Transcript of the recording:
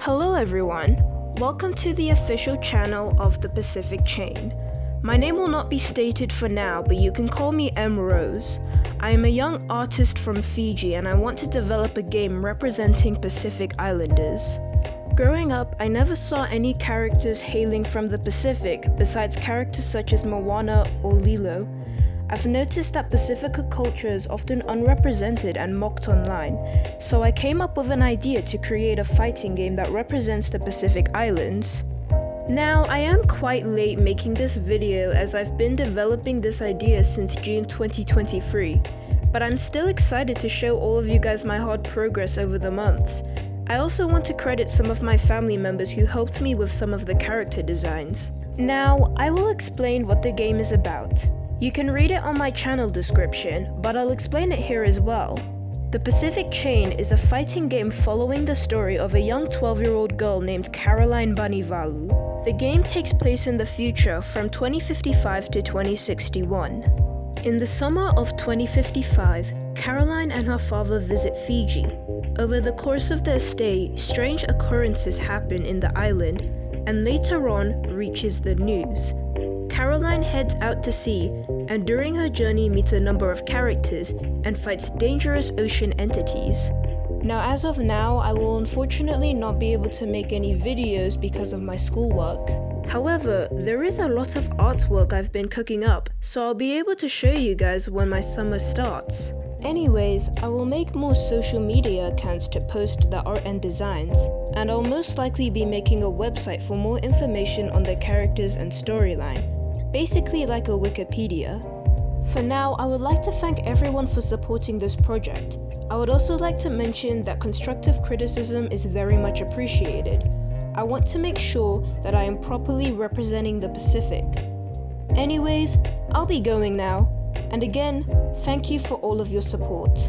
Hello everyone, welcome to the official channel of the Pacific Chain. My name will not be stated for now, but you can call me M. Rose. I am a young artist from Fiji and I want to develop a game representing Pacific Islanders. Growing up, I never saw any characters hailing from the Pacific besides characters such as Moana or Lilo. I've noticed that Pacifica culture is often unrepresented and mocked online, so I came up with an idea to create a fighting game that represents the Pacific Islands. Now, I am quite late making this video as I've been developing this idea since June 2023, but I'm still excited to show all of you guys my hard progress over the months. I also want to credit some of my family members who helped me with some of the character designs. Now, I will explain what the game is about. You can read it on my channel description, but I'll explain it here as well. The Pacific Chain is a fighting game following the story of a young 12-year-old girl named Caroline Banivalu. The game takes place in the future from 2055 to 2061. In the summer of 2055, Caroline and her father visit Fiji. Over the course of their stay, strange occurrences happen in the island, and later on reaches the news. Caroline heads out to sea and during her journey meets a number of characters and fights dangerous ocean entities. Now as of now, I will unfortunately not be able to make any videos because of my schoolwork. However, there is a lot of artwork I've been cooking up, so I'll be able to show you guys when my summer starts. Anyways, I will make more social media accounts to post the art and designs, and I'll most likely be making a website for more information on the characters and storyline. Basically like a Wikipedia. For now, I would like to thank everyone for supporting this project. I would also like to mention that constructive criticism is very much appreciated. I want to make sure that I am properly representing the Pacific. Anyways, I'll be going now. And again, thank you for all of your support.